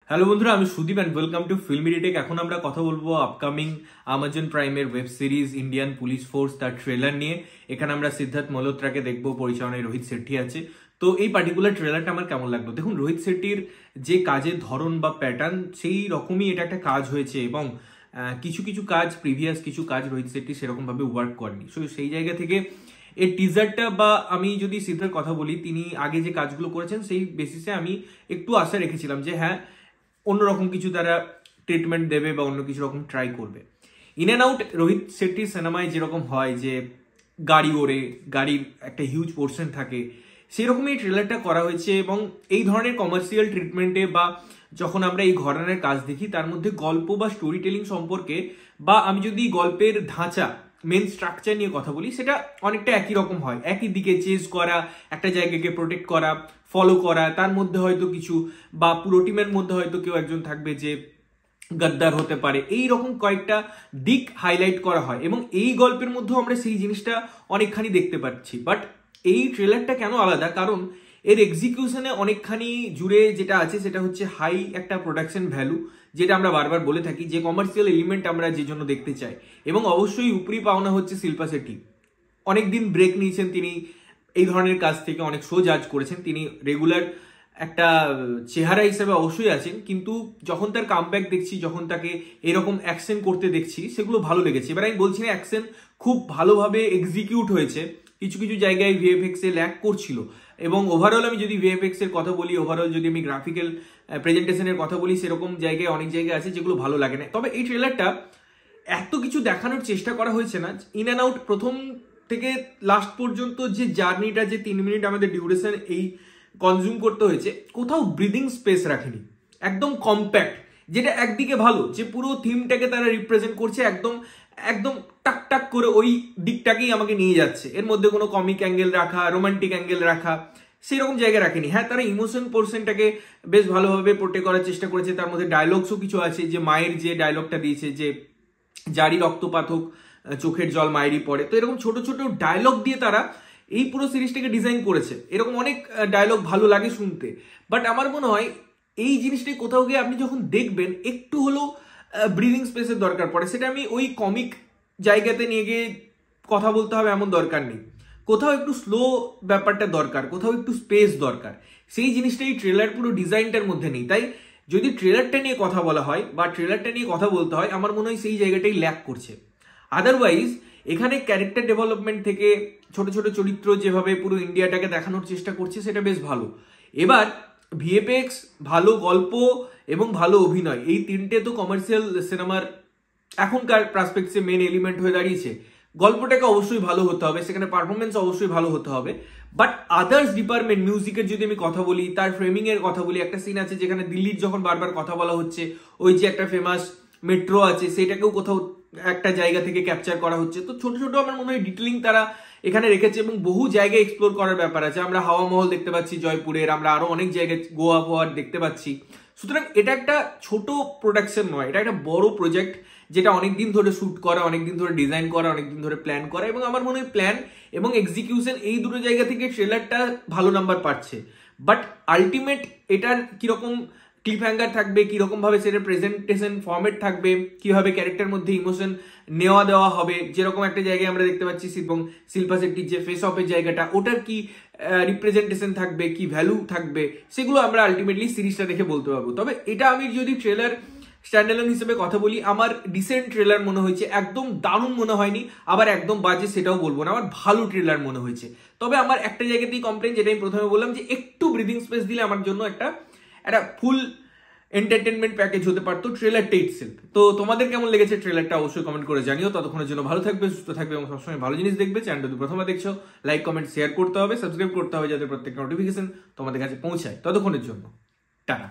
Hello বন্ধুরা, আমি Sudip and welcome to filmy retake. এখন আমরা কথা বলবো আপকামিং আমাজন প্রাইমের web series Indian police force, তার ট্রেলার নিয়ে। এখানে আমরা সিদ্ধার্থ মালহোত্রাকে দেখবো, পরিচালনায় রোহিত শেট্টি আছে। তো এই পার্টিকুলার ট্রেলারটা আমার কেমন লাগলো? দেখুন, রোহিত শেট্টির যে কাজের ধরন বা প্যাটার্ন, সেই রকমই এটা একটা কাজ হয়েছে এবং কিছু কিছু কাজ, প্রিভিয়াস কিছু কাজ রোহিত শেট্টি সেরকম ভাবে ওয়ার্ক করেনি। সো সেই জায়গা থেকে এই টিজারটা, বা আমি যদি সিদ্ধার্থের কথা বলি, তিনি আগে যে কাজগুলো করেছেন সেই বেসিসে আমি একটু আশা রেখেছিলাম যে হ্যাঁ, অন্যরকম কিছু তারা ট্রিটমেন্ট দেবে বা অন্য কিছু রকম ট্রাই করবে। ইন অ্যান্ড আউট রোহিত শেট্টির সিনেমায় যেরকম হয় যে গাড়ি ওড়ে, গাড়ির একটা হিউজ পোর্শন থাকে, সেরকমই ট্রেলারটা করা হয়েছে। এবং এই ধরনের কমার্শিয়াল ট্রিটমেন্টে বা যখন আমরা এই ঘরানার কাজ দেখি, তার মধ্যে গল্প বা স্টোরি টেলিং সম্পর্কে, বা আমি যদি গল্পের ধাঁচা, মেন স্ট্রাকচার নিয়ে কথা বলি, সেটা অনেকটা একই রকম হয়। একই দিকে চেজ করা, একটা জায়গাকে প্রোটেক্ট করা, ফলো করা, তার মধ্যে হয়তো কিছু, বা পুরো টিমের মধ্যে হয়তো কেউ একজন থাকবে যে গদ্দার হতে পারে, এই রকম কয়েকটা দিক হাইলাইট করা হয় এবং এই গল্পের মধ্যেও আমরা সেই জিনিসটা অনেকখানি দেখতে পাচ্ছি। বাট এই ট্রেলারটা কেন আলাদা? কারণ এর এক্সিকিউশনে অনেকখানি জুড়ে যেটা আছে সেটা হচ্ছে হাই একটা প্রোডাকশন ভ্যালু, যেটা আমরা বারবার বলে থাকি, যে কমার্শিয়াল এলিমেন্ট আমরা যে জন্য দেখতে চাই। এবং অবশ্যই উপরি পাওনা হচ্ছে শিল্পা শেট্টি। অনেকদিন ব্রেক নিয়েছেন তিনি এই ধরনের কাজ থেকে, অনেক শো জাজ করেছেন, তিনি রেগুলার একটা চেহারা হিসেবে অবশ্যই আছেন, কিন্তু যখন তার কামব্যাক দেখছি, যখন তাকে এরকম অ্যাকশন করতে দেখছি, সেগুলো ভালো লেগেছে। এবার আমি বলছি না অ্যাকশন খুব ভালোভাবে এক্সিকিউট হয়েছে, কিছু কিছু জায়গায় ভিএফএক্স এ ল্যাক করছিল। এবং ওভারঅল আমি যদি ভিএফএক্স এর কথা বলি, ওভারঅল যদি আমি গ্রাফিক্যাল প্রেজেন্টেশনের কথা বলি, সেরকম জায়গায় অনেক জায়গায় আছে যেগুলো ভালো লাগে না। তবে এই ট্রেলারটা এত কিছু দেখানোর চেষ্টা করা হয়েছে না, ইন অ্যান্ড আউট প্রথম থেকে লাস্ট পর্যন্ত যে জার্নিটা, যে 3 মিনিট আমাদের ডিউরেশন এই কনজিউম করতে হয়েছে, কোথাও ব্রিদিং স্পেস রাখেনি, একদম কম্প্যাক্ট। যেটা একদিকে ভালো, যে পুরো থিমটাকে তারা রিপ্রেজেন্ট করছে, একদম একদম টাক টাক করে ওই দিকটাকেই আমাকে নিয়ে যাচ্ছে। এর মধ্যে কোনো কমিক অ্যাঙ্গেল রাখা, রোমান্টিক অ্যাঙ্গেল রাখা, সেরকম জায়গায় রাখেনি। হ্যাঁ, তারা ইমোশন পোর্শনটাকে বেশ ভালোভাবে পোর্ট্রে করার চেষ্টা করেছে। তার মধ্যে ডায়লগসও কিছু আছে, যে মায়ের যে ডায়লগটা দিয়েছে, যে জারি রক্তপাত হোক, চোখের জল মায়েরই পড়ে, তো এরকম ছোট ছোট ডায়লগ দিয়ে তারা এই পুরো সিরিজটাকে ডিজাইন করেছে। এরকম অনেক ডায়লগ ভালো লাগে শুনতে। বাট আমার মনে হয় এই জিনিসটাই কোথাও গিয়ে আপনি যখন দেখবেন, একটু হলেও ব্রিদিং স্পেসের দরকার পড়ে। সেটা আমি ওই কমিক জায়গাতে নিয়ে গিয়ে কথা বলতে হবে এমন দরকার নেই, কোথাও একটু স্লো ব্যাপারটা দরকার, কোথাও একটু স্পেস দরকার। সেই জিনিসটাই ট্রেলার পুরো ডিজাইনটার মধ্যে নেই। তাই যদি ট্রেলারটা নিয়ে কথা বলা হয় বা ট্রেলারটা নিয়ে কথা বলতে হয়, আমার মনে হয় সেই জায়গাটাই ল্যাক করছে। আদারওয়াইজ এখানে ক্যারেক্টার ডেভেলপমেন্ট থেকে ছোট ছোট চরিত্র যেভাবে পুরো ইন্ডিয়াটাকে দেখানোর চেষ্টা করছে, সেটা বেশ ভালো। এবার ভিএফএক্স, ভালো গল্প এবং ভালো অভিনয়, এই তিনটে তো কমার্শিয়াল সিনেমার এখনকার পার্সপেক্টিভে মেন এলিমেন্ট হয়ে দাঁড়িয়েছে। গল্পটাকে অবশ্যই ভালো হতে হবে, সেখানে পারফরমেন্স অবশ্যই ভালো হতে হবে। বাট আদার্স ডিপার্টমেন্ট, মিউজিকের যদি আমি কথা বলি, তার ফ্রেমিং এর কথা বলি, একটা সিন আছে যেখানে দিল্লির যখন বারবার কথা বলা হচ্ছে, ওই যে একটা ফেমাস মেট্রো আছে, সেটাকেও কোথাও একটা জায়গা থেকে ক্যাপচার করা হচ্ছে। তো ছোট ছোট আমার মনে হয় ডিটেলিং তারা এখানে রেখেছে এবং বহু জায়গায় এক্সপ্লোর করার ব্যাপার আছে। আমরা হাওয়া মহল দেখতে পাচ্ছি জয়পুরের, আমরা আরো অনেক জায়গায় গোয়া ফোয়ার দেখতে পাচ্ছি। সুতরাং এটা একটা ছোট প্রোডাকশন নয়, এটা একটা বড় প্রজেক্ট, যেটা অনেকদিন ধরে শুট করা, অনেকদিন ধরে ডিজাইন করা, অনেকদিন ধরে প্ল্যান করা। এবং আমার মনে হয় প্ল্যান এবং এক্সিকিউশন, এই দুটো জায়গা থেকে ট্রেলারটা ভালো নাম্বার পাচ্ছে। বাট আলটিমেট এটার কিরকম ক্লিপ হ্যাঙ্গার থাকবে, কিরকম ভাবে সেটা প্রেজেন্টেশন ফর্মেট থাকবে, কিভাবে ক্যারেক্টার মধ্যে ইমোশন নেওয়া দেওয়া হবে, যেরকম একটা জায়গায় আমরা দেখতে পাচ্ছি এবং শিল্পা শেট্টির যে ফেস অফের জায়গাটা, ওটার কি রিপ্রেজেন্টেশন থাকবে, কি ভ্যালু থাকবে, সেগুলো আমরা আলটিমেটলি সিরিজটা দেখে বলতে পারবো। তবে এটা আমি যদি ট্রেলার স্ট্যান্ডালোন হিসেবে কথা বলি, আমার ডিসেন্ট ট্রেলার মনে হয়েছে, একদম দারুণ মনে হয়নি, আবার একদম বাজে সেটাও বলবো না, আমার ভালো ট্রেলার মনে হয়েছে। তবে আমার একটা জায়গাতেই কমপ্লেন, যেটা আমি প্রথমে বললাম, যে একটু ব্রিদিং স্পেস দিলে আমার জন্য একটা ফুল এন্টারটেনমেন্ট প্যাকেজ হতে পারতো ট্রেলারটা ইটসেলফ। তো তোমাদের কেমন লেগেছে ট্রেলারটা অবশ্যই কমেন্ট করে জানিও। ততক্ষণের জন্য ভালো থাকবে, সুস্থ থাকবে এবং সবসময় ভালো জিনিস দেখবে। চ্যানেলটা যদি প্রথমে দেখছো, লাইক কমেন্ট শেয়ার করতে হবে, সাবস্ক্রাইব করতে হবে, যাতে প্রত্যেকটা নোটিফিকেশন তোমাদের কাছে পৌঁছায়। ততক্ষণের জন্য টাটা।